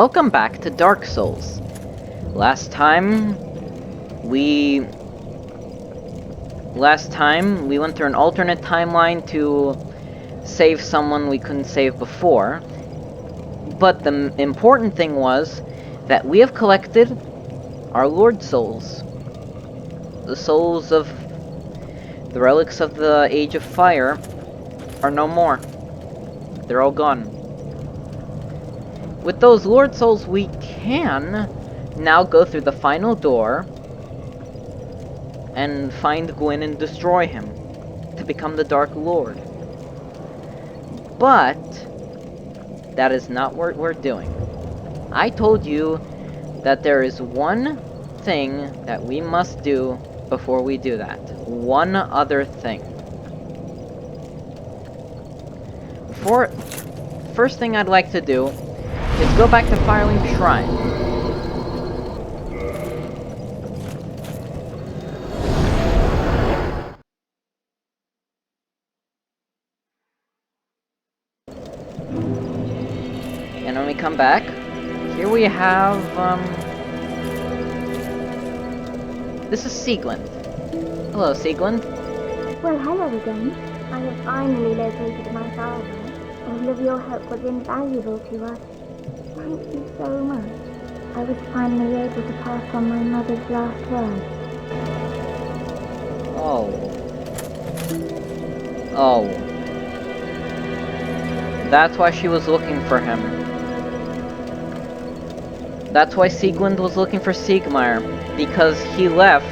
welcome back to Dark Souls. Last time we went through an alternate timeline to save someone we couldn't save before. But the important thing was that we have collected our Lord Souls. The souls of the relics of the Age of Fire are no more. They're all gone. With those Lord Souls, we can now go through the final door and find Gwyn and destroy him to become the Dark Lord. But that is not what we're doing. I told you that there is one thing that we must do before we do that. One other thing. First thing I'd like to do is go back to Firelink Shrine. And when we come back, here we have, this is Sieglinde. Hello, Sieglinde. Well, hello again. I have finally located my father. All of your help was invaluable to us. Thank you so much. I was finally able to pass on my mother's last words. Oh. That's why she was looking for him. That's why Sieglinde was looking for Siegmeyer, because he left,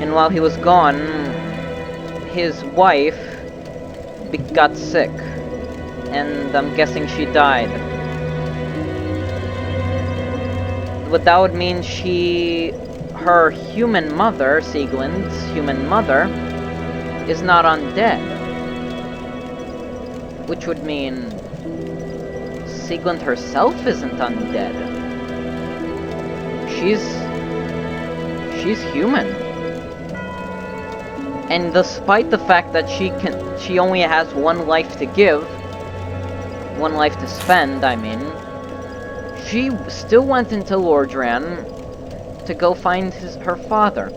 and while he was gone, his wife got sick, and I'm guessing she died. But that would mean her human mother, Sieglinde's human mother, is not undead. Which would mean Sieglinde herself isn't undead. She's human. And despite the fact that she only has one life to give, one life to spend, I mean, she still went into Lordran to go find her father.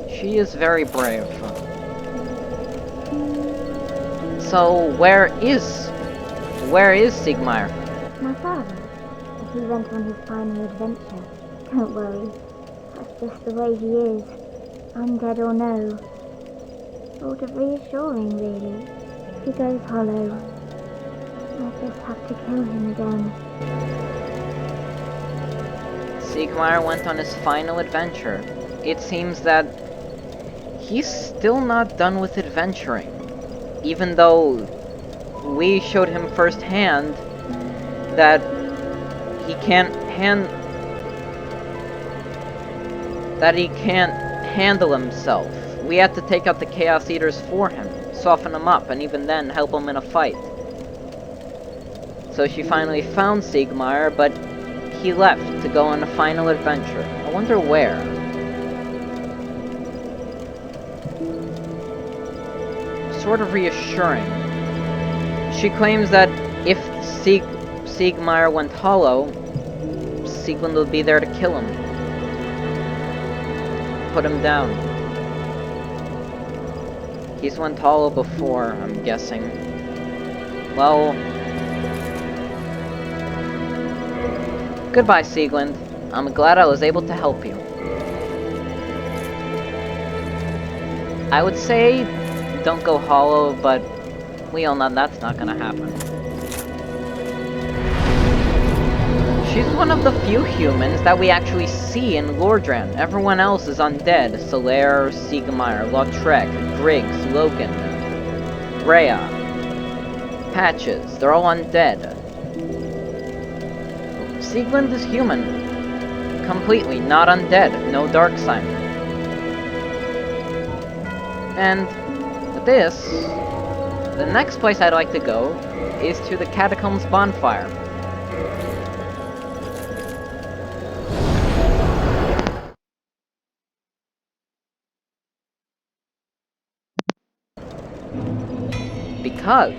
She is very brave. So, where is Siegmeyer? My father? He went on his final adventure. Don't worry. That's just the way he is. Undead or no. Sort of reassuring, really. He goes hollow. I just have to kill him again. Siegmeyer went on his final adventure. It seems that he's still not done with adventuring. Even though we showed him firsthand that he can't handle himself. We had to take out the Chaos Eaters for him, soften him up, and even then help him in a fight. So she finally found Siegmeyer, but he left to go on a final adventure. I wonder where. Sort of reassuring. She claims that if Siegmeyer went hollow, Sieglinde would be there to kill him. Put him down. He's went hollow before, I'm guessing. Well, goodbye, Sieglinde. I'm glad I was able to help you. I would say don't go hollow, but we all know that's not gonna happen. She's one of the few humans that we actually see in Lordran. Everyone else is undead. Solaire, Siegmeyer, Lautrec, Griggs, Logan, Rhea, Patches, they're all undead. Sieglinde is human. Completely, not undead, no dark sign. And this, the next place I'd like to go is to the Catacombs Bonfire. Because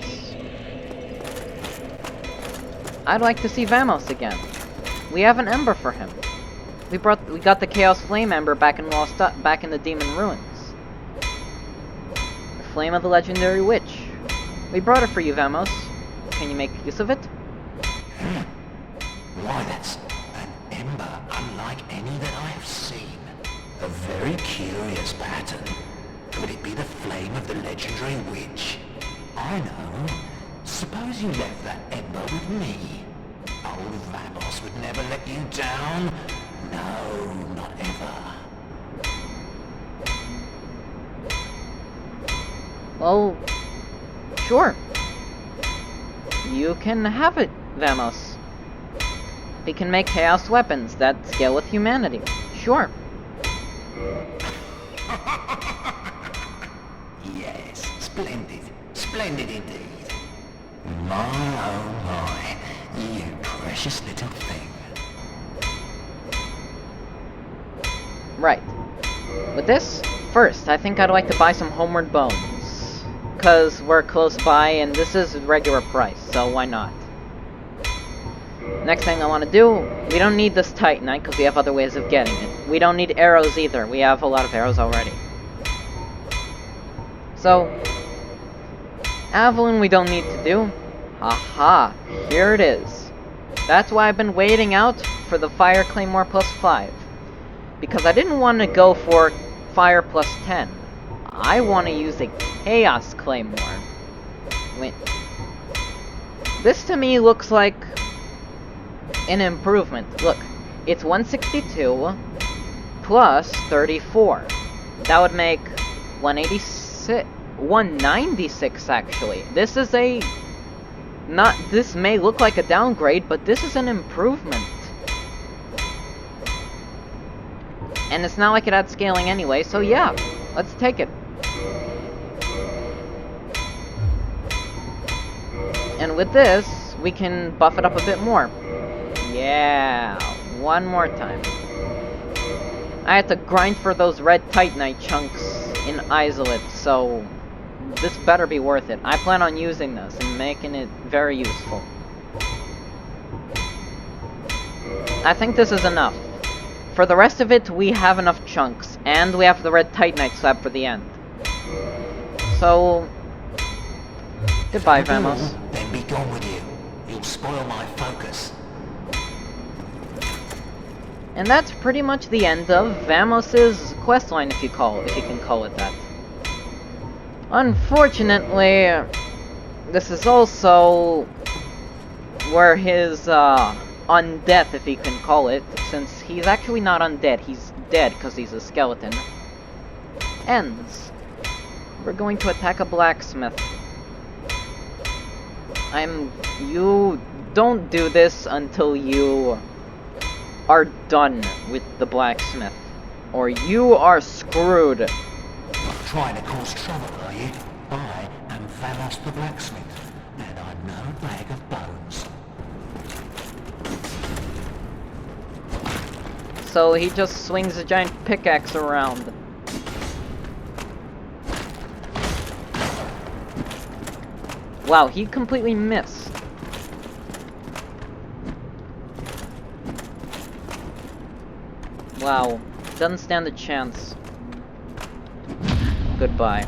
I'd like to see Vamos again. We have an ember for him. We got the Chaos Flame Ember back in the Demon Ruins. The Flame of the Legendary Witch. We brought it for you, Vamos. Can you make use of it? Why, that's an ember unlike any that I have seen. A very curious pattern. Could it be the flame of the legendary witch? I know. Suppose you left that ember with me. Old Vamos would never let you down. No, not ever. Well, sure. You can have it, Vamos. We can make chaos weapons that scale with humanity. Sure. Yes, splendid. Splendid indeed. My, oh my. You precious little thing. Right. With this, first, I think I'd like to buy some Homeward Bones. Because we're close by, and this is regular price, so why not? Next thing I want to do, we don't need this Titanite, because we have other ways of getting it. We don't need arrows either, we have a lot of arrows already. So, Avalon we don't need to do. Haha, here it is. That's why I've been waiting out for the Fire Claymore plus 5. Because I didn't want to go for Fire plus 10. I want to use a Chaos Claymore. Wait. This to me looks like an improvement. Look, it's 162 plus 34. That would make 186, 196 actually. This is this may look like a downgrade, but this is an improvement. And it's not like it had scaling anyway, so yeah, let's take it. And with this, we can buff it up a bit more. Yeah, one more time. I had to grind for those red Titanite chunks in Isolate, so this better be worth it. I plan on using this and making it very useful. I think this is enough. For the rest of it, we have enough chunks, and we have the red Titanite slab for the end. So, goodbye, Vamos. Then be gone with you. You'll spoil my focus. And that's pretty much the end of Vamos's questline, if you can call it that. Unfortunately, this is also where his undeath, if you can call it, since he's actually not undead, he's dead because he's a skeleton, ends. We're going to attack a blacksmith. You don't do this until you are done with the blacksmith, or you are screwed. Trying to cause trouble, are you? I am Vamos the blacksmith, and I'm no bag of bones. So he just swings a giant pickaxe around. Wow, he completely missed. Wow, doesn't stand a chance. Goodbye.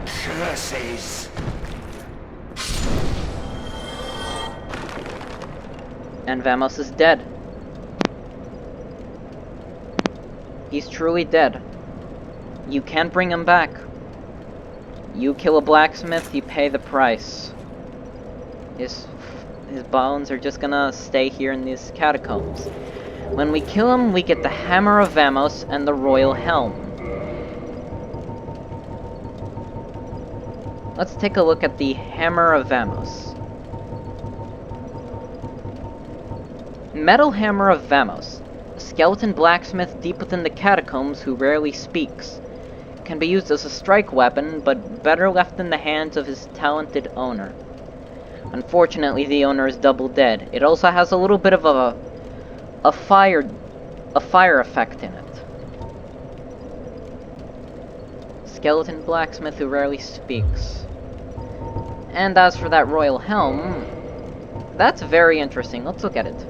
Curses! And Vamos is dead. He's truly dead. You can't bring him back. You kill a blacksmith, you pay the price. His bones are just gonna stay here in these catacombs. When we kill him, we get the Hammer of Vamos and the Royal Helm. Let's take a look at the Hammer of Vamos. Metal Hammer of Vamos. A skeleton blacksmith deep within the catacombs who rarely speaks. Can be used as a strike weapon, but better left in the hands of his talented owner. Unfortunately, the owner is double dead. It also has a little bit of a fire effect in it. Skeleton blacksmith who rarely speaks. And as for that Royal Helm, That's very interesting. Let's look at it.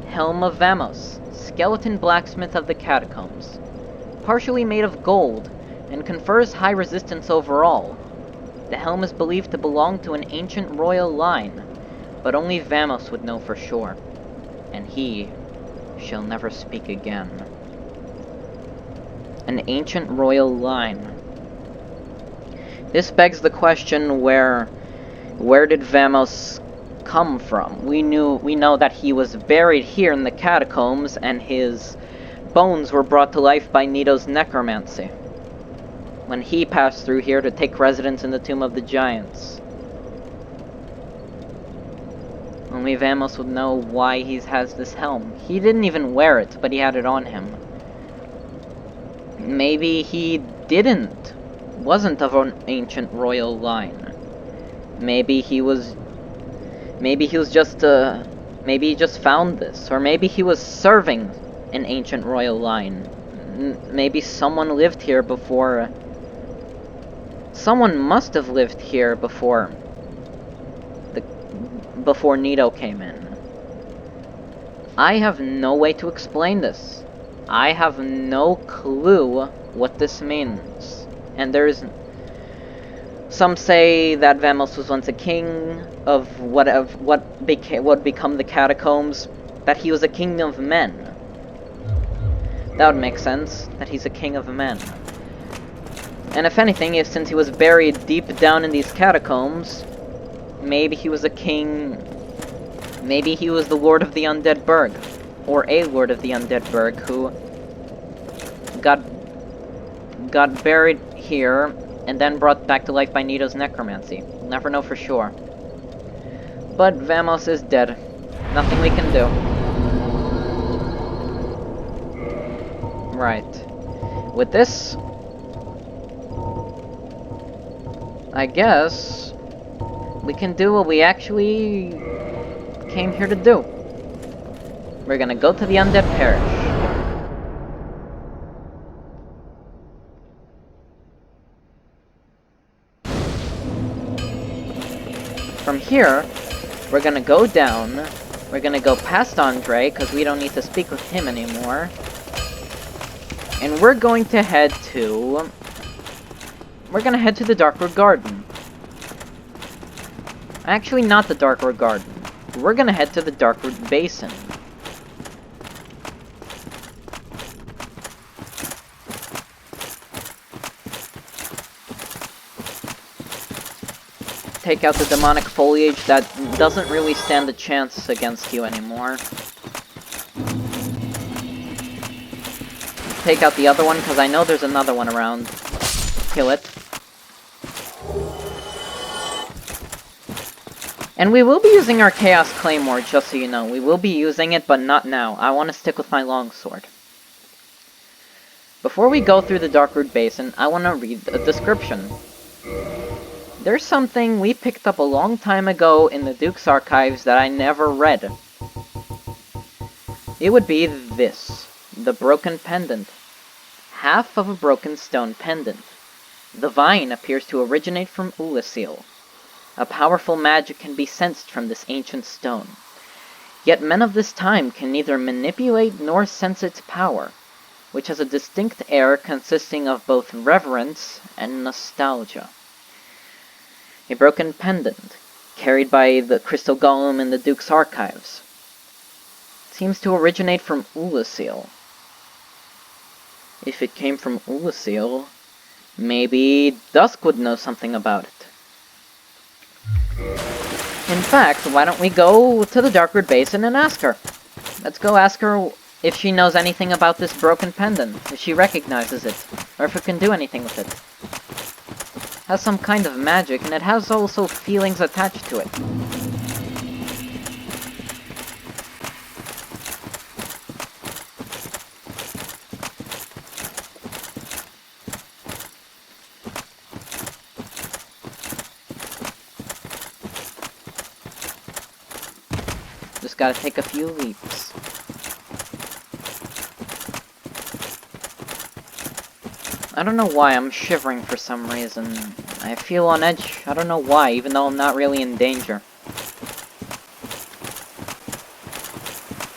Helm of Vamos, skeleton blacksmith of the catacombs. Partially made of gold, and confers high resistance overall. The helm is believed to belong to an ancient royal line, but only Vamos would know for sure, and he shall never speak again. An ancient royal line. This begs the question, where did Vamos come from? We know that he was buried here in the catacombs, and his bones were brought to life by Nito's necromancy when he passed through here to take residence in the Tomb of the Giants. Only Vamos would know why he has this helm. He didn't even wear it, but he had it on him. Maybe he wasn't of an ancient royal line. Maybe he just found this, or maybe he was serving an ancient royal line. Maybe someone lived here before. Someone must have lived here before Nito came in. I have no way to explain this. I have no clue what this means. And some say that Vamos was once a king of what would become the catacombs, that he was a king of men. That would make sense, that he's a king of men. And if anything, since he was buried deep down in these catacombs, maybe he was a king. Maybe he was the Lord of the Undead Burg, or a Lord of the Undead Burg who got buried here and then brought back to life by Nito's necromancy. We'll never know for sure. But Vamos is dead. Nothing we can do. Right. With this, I guess we can do what we actually came here to do. We're gonna go to the Undead Parish. From here, we're gonna go down. We're gonna go past Andre, because we don't need to speak with him anymore. And we're going to head to the Darkwood Garden. Actually, not the Darkwood Garden. We're gonna head to the Darkwood Basin. Take out the demonic foliage that doesn't really stand a chance against you anymore. Take out the other one, because I know there's another one around. Kill it. And we will be using our Chaos Claymore, just so you know. We will be using it, but not now. I want to stick with my longsword. Before we go through the Darkwood Basin, I want to read a description. There's something we picked up a long time ago in the Duke's archives that I never read. It would be this. The broken pendant. Half of a broken stone pendant. The vine appears to originate from Ulasil. A powerful magic can be sensed from this ancient stone. Yet men of this time can neither manipulate nor sense its power, which has a distinct air consisting of both reverence and nostalgia. A broken pendant, carried by the crystal golem in the Duke's archives. Seems to originate from Ulasil. If it came from Ulasil, maybe Dusk would know something about it. In fact, why don't we go to the Darkwood Basin and ask her? Let's go ask her if she knows anything about this broken pendant, if she recognizes it, or if it can do anything with it. It has some kind of magic, and it has also feelings attached to it. Just gotta take a few leaps. I don't know why, I'm shivering for some reason. I feel on edge, I don't know why, even though I'm not really in danger.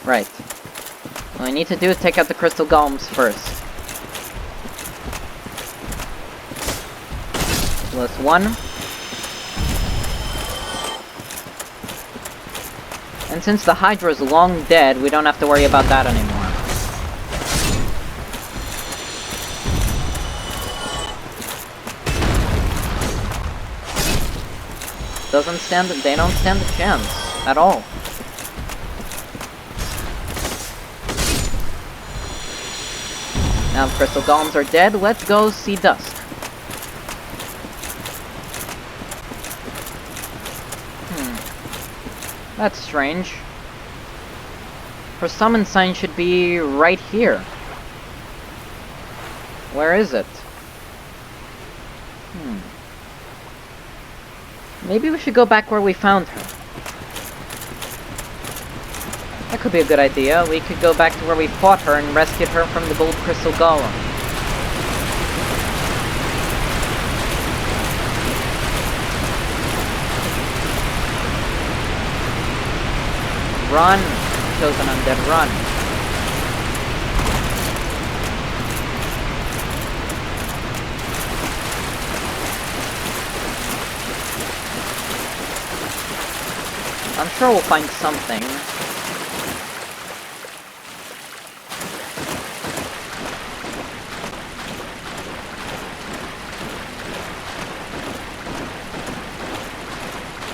Right. What we need to do is take out the crystal golems first. Plus one. And since the Hydra's long dead, we don't have to worry about that anymore. They don't stand a chance at all. Now the crystal golems are dead, let's go see Dusk. That's strange. Her summon sign should be right here. Where is it? Maybe we should go back where we found her. That could be a good idea. We could go back to where we fought her and rescued her from the gold crystal golem. Run! Chosen Undead, run! I'm sure we'll find something.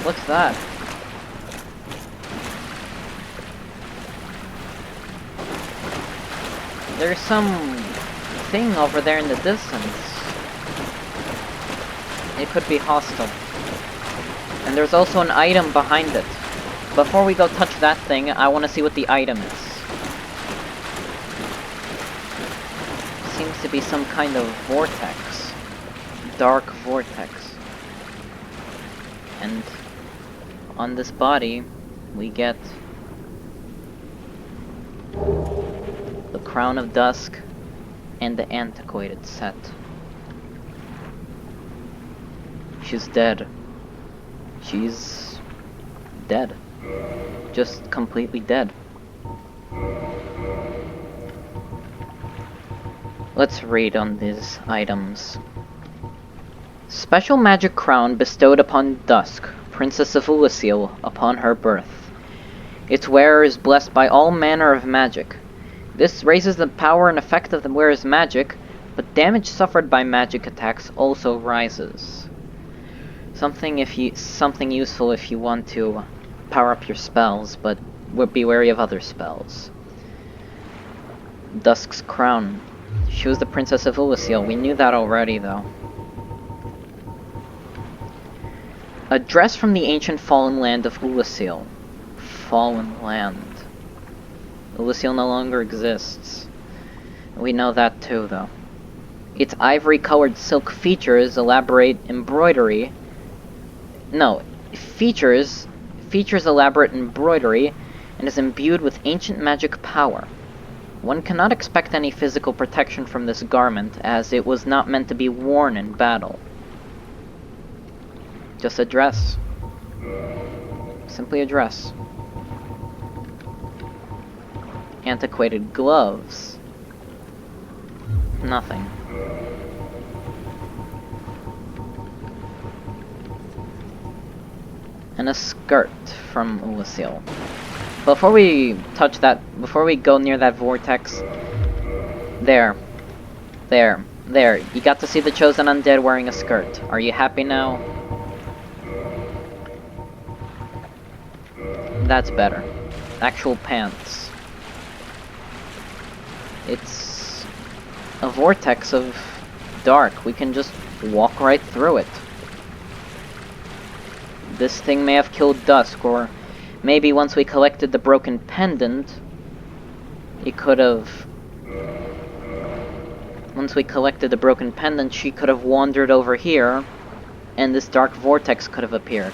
What's that? There's some thing over there in the distance. It could be hostile. And there's also an item behind it. Before we go touch that thing, I want to see what the item is. Seems to be some kind of vortex. Dark vortex. And on this body, we get the Crown of Dusk and the antiquated set. She's dead. She's dead. Just completely dead. Let's read on these items. Special magic crown bestowed upon Dusk, Princess of Ulasil, upon her birth. Its wearer is blessed by all manner of magic. This raises the power and effect of the wearer's magic, but damage suffered by magic attacks also rises. Something useful if you want to power up your spells, but be wary of other spells. Dusk's crown. She was the Princess of Ulasil. We knew that already, though. A dress from the ancient fallen land of Ulasil. Fallen land. Ulasil no longer exists. We know that too, though. Its ivory-colored silk features elaborate embroidery. No, features elaborate embroidery and is imbued with ancient magic power. One cannot expect any physical protection from this garment, as it was not meant to be worn in battle. Just a dress. Simply a dress. Antiquated gloves. Nothing. And a skirt from Ulasil. Before we touch that, before we go near that vortex, there, you got to see the Chosen Undead wearing a skirt. Are you happy now? That's better. Actual pants. It's a vortex of dark. We can just walk right through it. This thing may have killed Dusk, or maybe once we collected the broken pendant, it could have... Once we collected the broken pendant, she could have wandered over here, and this dark vortex could have appeared.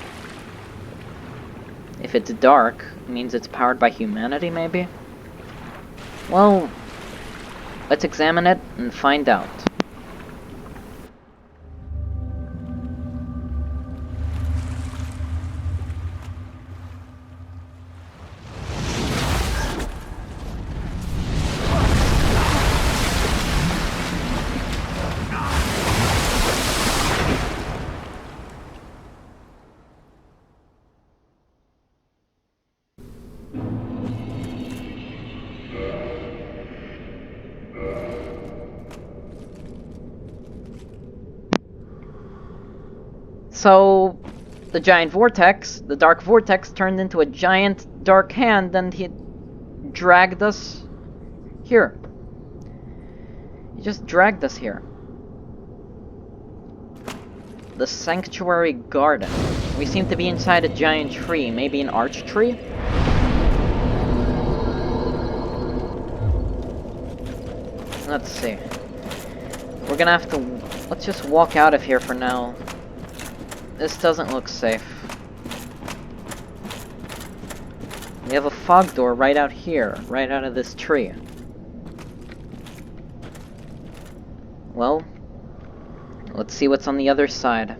If it's dark, it means it's powered by humanity, maybe? Well, let's examine it and find out. So, the giant vortex, the dark vortex, turned into a giant dark hand and he dragged us here. He just dragged us here. The Sanctuary Garden. We seem to be inside a giant tree, maybe an arch tree? Let's see. We're gonna have to... Let's just walk out of here for now. This doesn't look safe. We have a fog door right out here, right out of this tree. Well, let's see what's on the other side.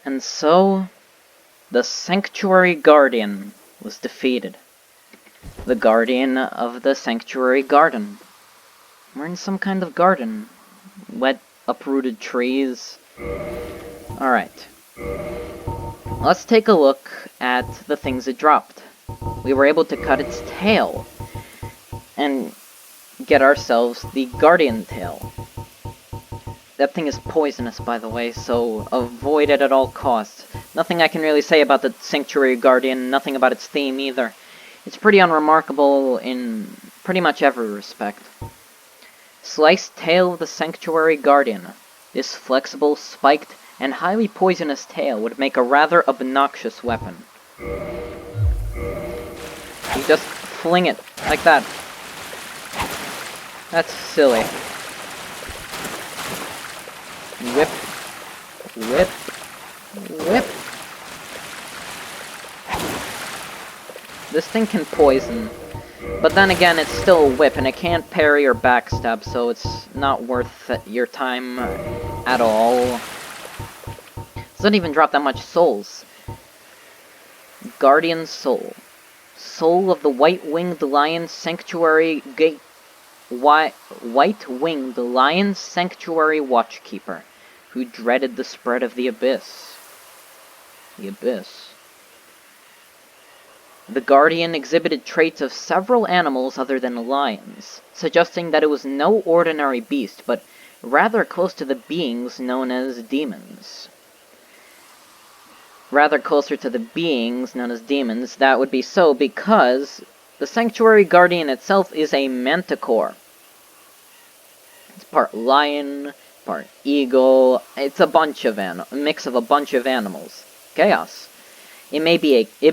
And so, the Sanctuary Guardian was defeated. The Guardian of the Sanctuary Garden. We're in some kind of garden. Wet, uprooted trees. Alright. Let's take a look at the things it dropped. We were able to cut its tail and get ourselves the Guardian Tail. That thing is poisonous, by the way, so avoid it at all costs. Nothing I can really say about the Sanctuary Guardian, nothing about its theme either. It's pretty unremarkable in pretty much every respect. Sliced tail of the Sanctuary Guardian. This flexible, spiked, and highly poisonous tail would make a rather obnoxious weapon. You just fling it, like that. That's silly. Whip. Whip. Whip. This thing can poison. But then again, it's still a whip, and it can't parry or backstab, so it's not worth your time at all. Doesn't even drop that much souls. Guardian Soul. Soul of the White-Winged Lion Sanctuary Gate. White-Winged Lion Sanctuary Watchkeeper, who dreaded the spread of the Abyss. The Abyss. The Guardian exhibited traits of several animals other than lions, suggesting that it was no ordinary beast, but rather close to the beings known as demons. Rather closer to the beings known as demons, that would be so because the Sanctuary Guardian itself is a manticore. It's part lion, part eagle, it's a mix of a bunch of animals. Chaos. It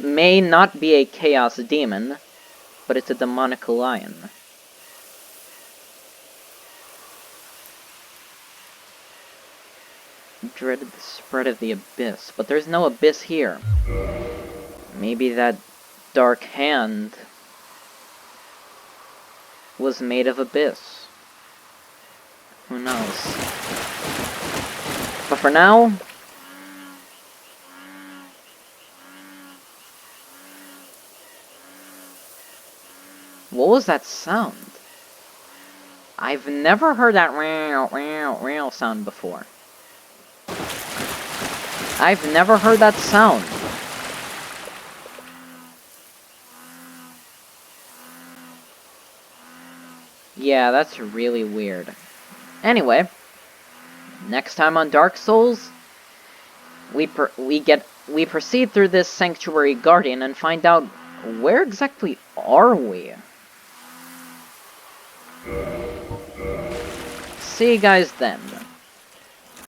may not be a chaos demon, but it's a demonic lion. Dreaded the spread of the abyss, but there's no abyss here. Maybe that dark hand was made of abyss. Who knows? But for now, what was that sound? I've never heard that meow sound before. I've never heard that sound. Yeah, that's really weird. Anyway, next time on Dark Souls, we proceed through this Sanctuary Guardian and find out where exactly are we. See you guys then.